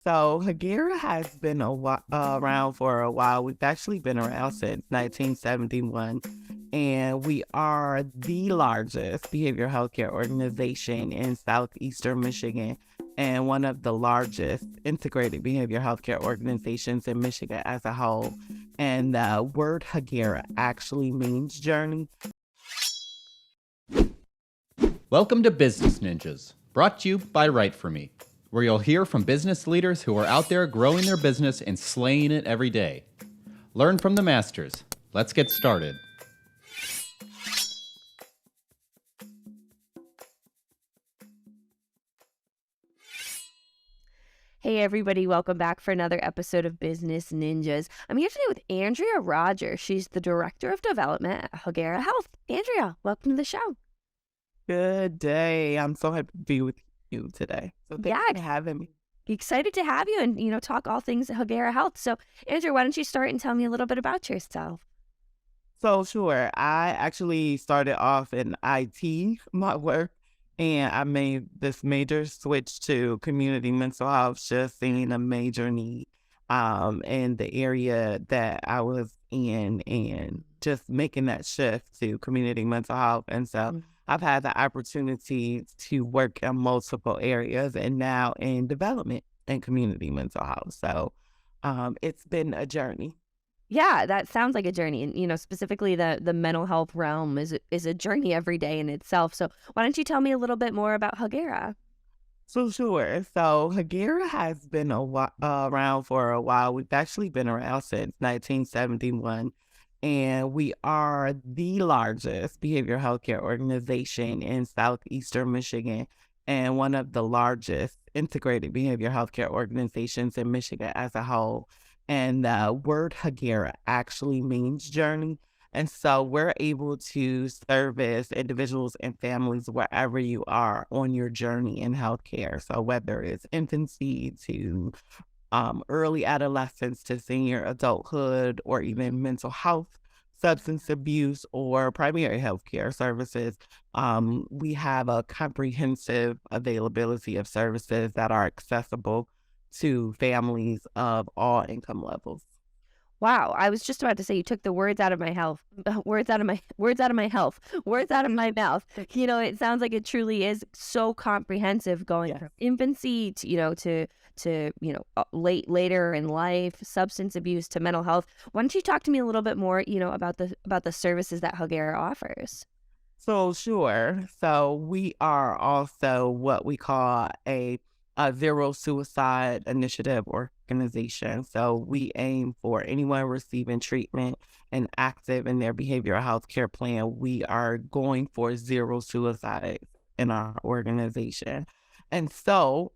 So Hegira has been around for a while. We've actually been around since 1971, and we are the largest behavioral healthcare organization in southeastern Michigan, and one of the largest integrated behavioral healthcare organizations in Michigan as a whole. And the word Hegira actually means journey. Welcome to Business Ninjas, brought to you by WriteForMe, where you'll hear from business leaders who are out there growing their business and slaying it every day. Learn from the masters. Let's get started. Hey everybody, welcome back for another episode of Business Ninjas. I'm here today with Andrea Rodgers. She's the Director of Development at Hegira Health. Andrea, welcome to the show. Good day. I'm so happy to be with you today. So thanks for having me. Excited to have you and talk all things Hegira Health. So Andrea, why don't you start and tell me a little bit about yourself? So sure, I actually started off in IT, my work, and I made this major switch to community mental health, just seeing a major need in the area that I was in, and just making that shift to community mental health. And so I've had the opportunity to work in multiple areas, and now in development and community mental health. So it's been a journey. Yeah, that sounds like a journey. And specifically the mental health realm is a journey every day in itself. So why don't you tell me a little bit more about Hegira? So sure. So Hegira has been around for a while. We've actually been around since 1971, and we are the largest behavioral healthcare organization in southeastern Michigan, and one of the largest integrated behavioral healthcare organizations in Michigan as a whole. And the word Hegira actually means journey. And so we're able to service individuals and families wherever you are on your journey in healthcare. So whether it's infancy to early adolescence to senior adulthood, or even mental health, substance abuse, or primary healthcare services, we have a comprehensive availability of services that are accessible to families of all income levels. Wow, I was just about to say you took the words out of my health, words out of my mouth. It sounds like it truly is so comprehensive, going from infancy to later in life, substance abuse to mental health. Why don't you talk to me a little bit more, about the services that Hegira offers? So sure. So we are also what we call a zero suicide initiative organization. So we aim for anyone receiving treatment and active in their behavioral health care plan. We are going for zero suicide in our organization. And so,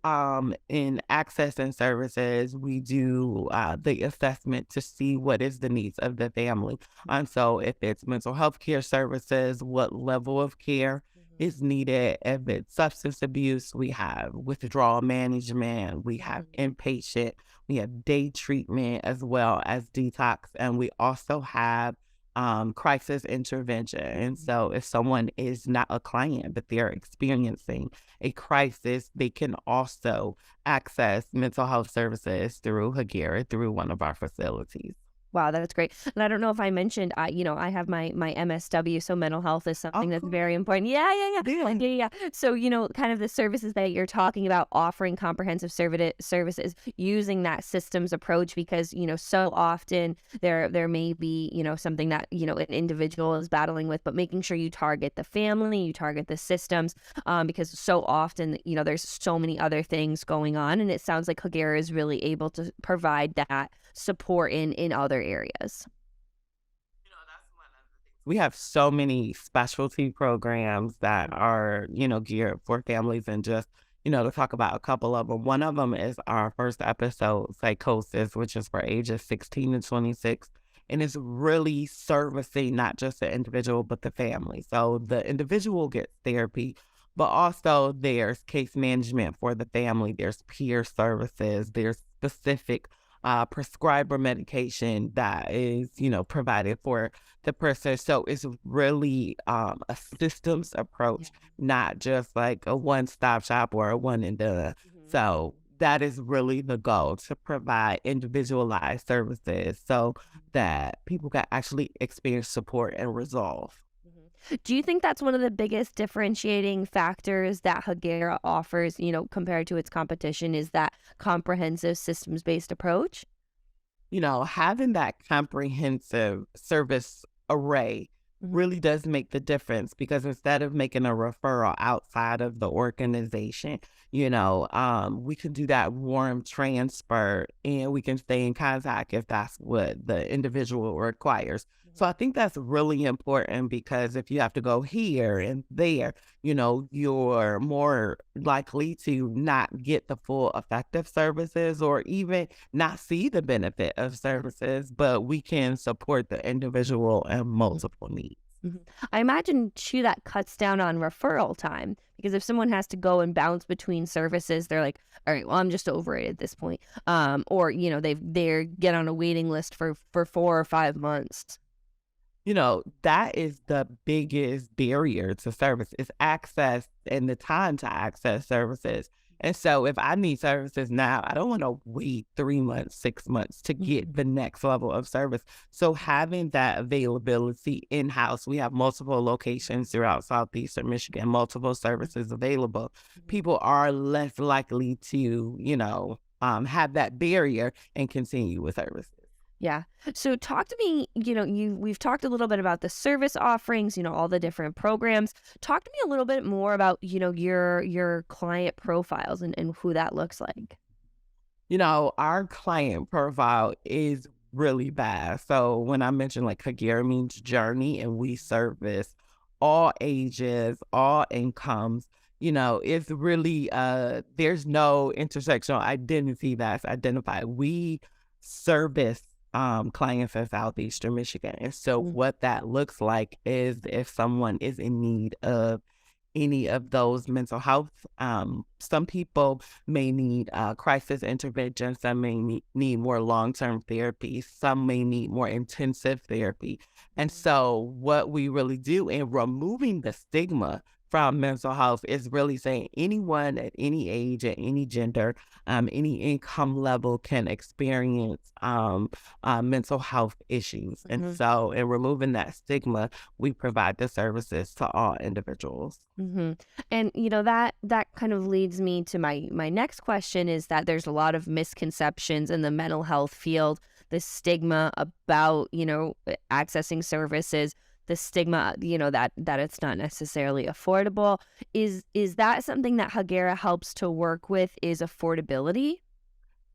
in access and services, we do the assessment to see what is the needs of the family. And so, if it's mental health care services, what level of care is needed. If it's substance abuse, we have withdrawal management, we have inpatient, we have day treatment as well as detox, and we also have crisis intervention. And so if someone is not a client, but they're experiencing a crisis, they can also access mental health services through Hegira, through one of our facilities. Wow, that's great. And I don't know if I mentioned, I have my MSW, so mental health is something that's Cool. very important. Yeah. So, kind of the services that you're talking about, offering comprehensive services using that systems approach, because, so often there may be, something that, an individual is battling with, but making sure you target the family, you target the systems, because so often, there's so many other things going on. And it sounds like Hegira is really able to provide that support in other areas. We have so many specialty programs that are, geared for families, and just, to talk about a couple of them. One of them is our first episode, Psychosis, which is for ages 16 to 26. And it's really servicing not just the individual, but the family. So the individual gets therapy, but also there's case management for the family. There's peer services. There's specific prescriber medication that is, provided for the person. So it's really a systems approach, not just like a one-stop shop or a one and done. So that is really the goal, to provide individualized services so that people can actually experience support and resolve. Mhm. Do you think that's one of the biggest differentiating factors that Hegira offers, compared to its competition, is that comprehensive systems-based approach? Having that comprehensive service array Mhm. really does make the difference, because instead of making a referral outside of the organization, we can do that warm transfer and we can stay in contact if that's what the individual requires. So I think that's really important, because if you have to go here and there, you're more likely to not get the full effective services, or even not see the benefit of services, but we can support the individual and multiple needs. Mhm. I imagine too that cuts down on referral time, because if someone has to go and bounce between services, they're like, "All right, well, I'm just over it at this point." Or they get on a waiting list for 4 or 5 months. That is the biggest barrier to service, is access and the time to access services. And so if I need services now, I don't want to wait 3 months, 6 months to get Mhm. the next level of service. So having that availability in-house, we have multiple locations throughout Southeastern Michigan, multiple services available. Mhm. People are less likely to, have that barrier and continue with services. Yeah. So talk to me, we've talked a little bit about the service offerings, all the different programs. Talk to me a little bit more about, your client profiles and who that looks like. Our client profile is really vast. So when I mentioned like Kagera means journey, and we service all ages, all incomes, it's really there's no intersectional identity that's identified. We service clients in Southeastern Michigan. And so Mhm. what that looks like is, if someone is in need of any of those mental health. Some people may need crisis intervention. Some may need more long-term therapy. Some may need more intensive therapy. And so what we really do in removing the stigma from mental health is really saying anyone at any age, at any gender, any income level can experience mental health issues. And Mhm. so in removing that stigma, we provide the services to all individuals. Mhm. And that kind of leads me to my next question, is that there's a lot of misconceptions in the mental health field, the stigma about, accessing services, the stigma, that it's not necessarily affordable. Is that something that Hagera helps to work with, is affordability?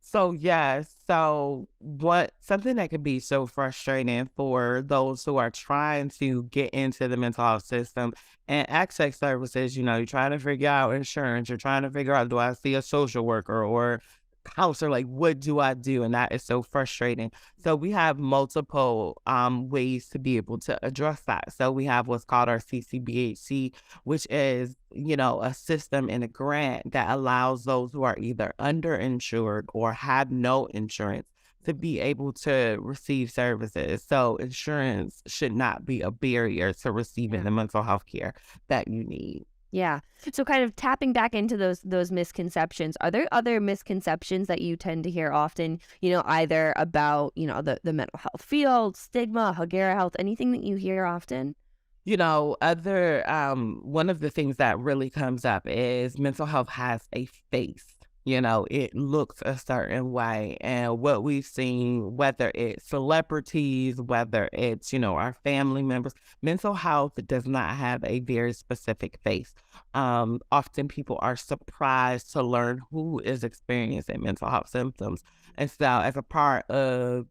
So yes, so what something that could be so frustrating for those who are trying to get into the mental health system and access services, you're trying to figure out insurance, you're trying to figure out, do I see a social worker or counselor, like what do I do? And that is so frustrating. So we have multiple ways to be able to address that. So we have what's called our CCBHC, which is, a system and a grant that allows those who are either underinsured or have no insurance to be able to receive services. So insurance should not be a barrier to receiving Yeah. the mental health care that you need. Yeah. So kind of tapping back into those misconceptions, are there other misconceptions that you tend to hear often, either about, the mental health field, stigma, Hagera Health, anything that you hear often? Other one of the things that really comes up is mental health has a face. It looks a certain way. And what we've seen, whether it's celebrities, whether it's, our family members, mental health does not have a very specific face. Often people are surprised to learn who is experiencing mental health symptoms. And so as a part of,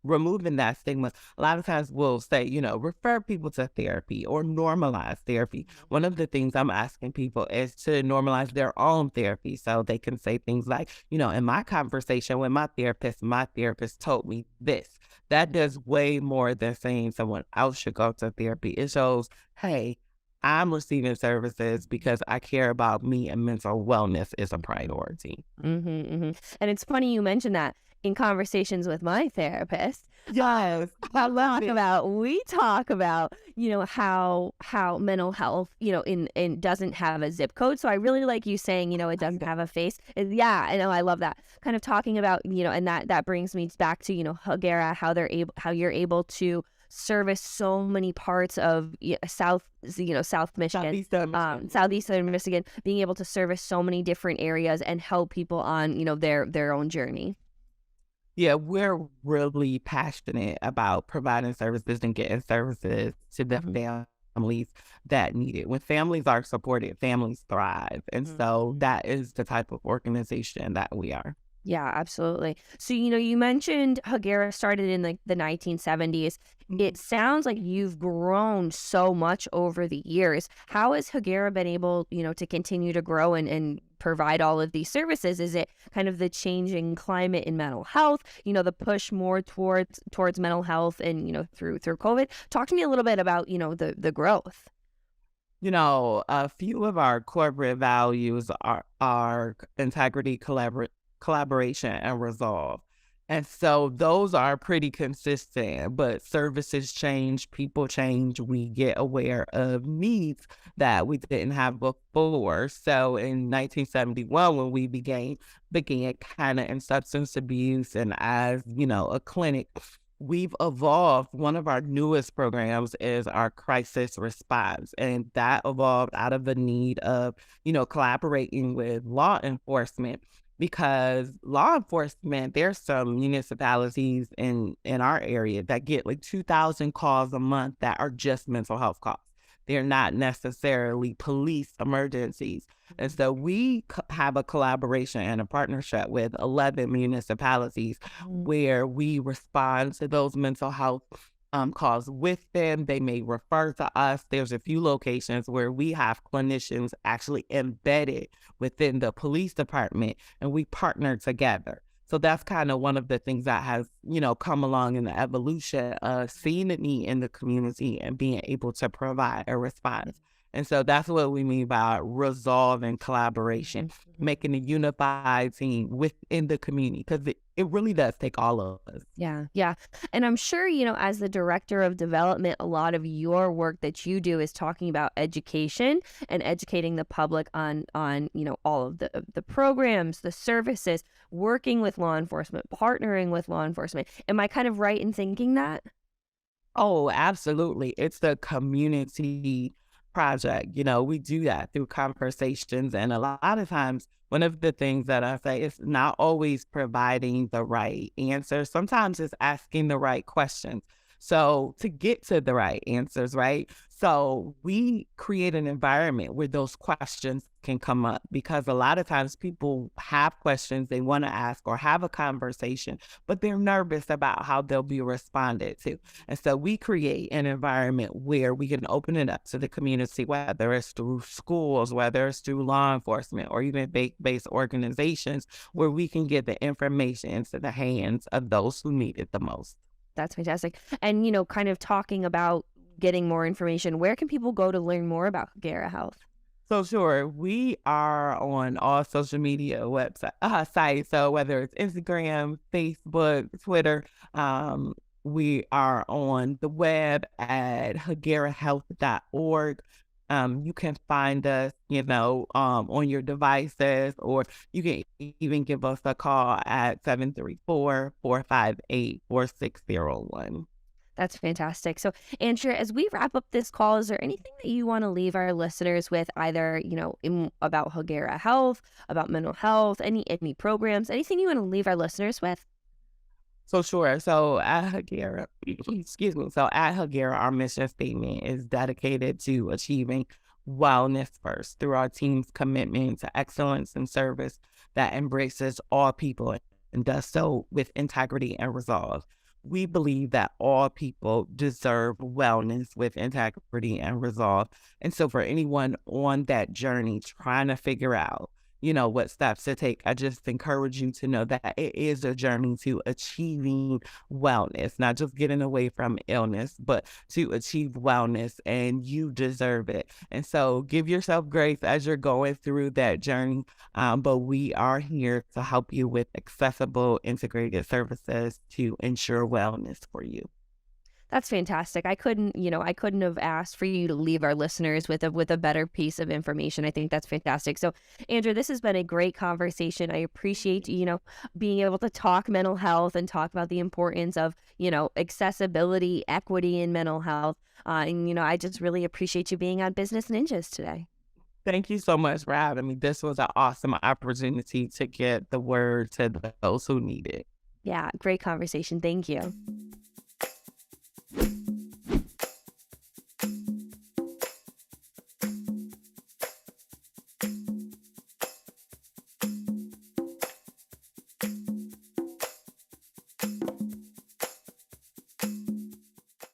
removing that stigma, a lot of times we'll say, refer people to therapy or normalize therapy. One of the things I'm asking people is to normalize their own therapy, so they can say things like, in my conversation with my therapist told me this. That does way more than saying someone else should go to therapy. It shows, hey, I'm receiving services because I care about me and mental wellness is a priority. And it's funny you mentioned that in conversations with my therapist. Yes, I love it. We talk about, how mental health, in doesn't have a zip code. So I really like you saying, it doesn't have a face. Yeah, I know, I love that. Kind of talking about, and that brings me back to, Hegira, how you're able to service so many parts of South Michigan, Southeastern Michigan. Southeastern Michigan, being able to service so many different areas and help people on, their own journey. Yeah, we're really passionate about providing services and getting services to the Mhm. families that need it. When families are supported, families thrive. And so that is the type of organization that we are. Yeah, absolutely. So, you mentioned Hegira started in like the 1970s. It sounds like you've grown so much over the years. How has Hegira been able, to continue to grow and provide all of these services? Is it kind of the changing climate in mental health, the push more towards mental health and, through COVID? Talk to me a little bit about, the growth. A few of our corporate values are integrity, collaboration, and resolve. And so those are pretty consistent, but services change, people change, we get aware of needs that we didn't have before. So in 1971, when we began kind of in substance abuse and as, a clinic, we've evolved. One of our newest programs is our crisis response, and that evolved out of the need of, collaborating with law enforcement because law enforcement, there's some municipalities in our area that get like 2,000 calls a month that are just mental health calls. They're not necessarily police emergencies. And so we have a collaboration and a partnership with 11 municipalities where we respond to those mental health calls with them. They may refer to us. There's a few locations where we have clinicians actually embedded within the police department and we partner together. So that's kind of one of the things that has, come along in the evolution of seeing the need in the community and being able to provide a response. And so that's what we mean by resolve and collaboration, making a unified team within the community, because it really does take all of us. Yeah, yeah. And I'm sure, as the director of development, a lot of your work that you do is talking about education and educating the public on, all of the programs, the services, working with law enforcement, partnering with law enforcement. Am I kind of right in thinking that? Oh, absolutely. It's the community project. We do that through conversations. And a lot of times, one of the things that I say is not always providing the right answer. Sometimes it's asking the right questions. So to get to the right answers, right? So we create an environment where those questions can come up because a lot of times people have questions they want to ask or have a conversation, but they're nervous about how they'll be responded to. And so we create an environment where we can open it up to the community, whether it's through schools, whether it's through law enforcement, or even faith-based organizations, where we can get the information into the hands of those who need it the most. That's fantastic. And, kind of talking about getting more information, where can people go to learn more about Hegira Health? So sure, we are on all social media sites. So whether it's Instagram, Facebook, Twitter, we are on the web at hegirahealth.org. You can find us, on your devices, or you can even give us a call at 734-458-4601. That's fantastic. So, Andrea, as we wrap up this call, is there anything that you want to leave our listeners with, either, about Hegira Health, about mental health, any programs, anything you want to leave our listeners with? So sure. So at Hegira, excuse me. So at Hegira, our mission statement is dedicated to achieving wellness first through our team's commitment to excellence and service that embraces all people and does so with integrity and resolve. We believe that all people deserve wellness with integrity and resolve. And so for anyone on that journey trying to figure out, what steps to take. I just encourage you to know that it is a journey to achieving wellness, not just getting away from illness, but to achieve wellness, and you deserve it. And so give yourself grace as you're going through that journey. But we are here to help you with accessible, integrated services to ensure wellness for you. That's fantastic. I couldn't have asked for you to leave our listeners with a better piece of information. I think that's fantastic. So, Andrew, this has been a great conversation. I appreciate, being able to talk mental health and talk about the importance of, accessibility, equity in mental health. And I just really appreciate you being on Business Ninjas today. Thank you so much for having me. This was an awesome opportunity to get the word to those who need it. Yeah, great conversation. Thank you.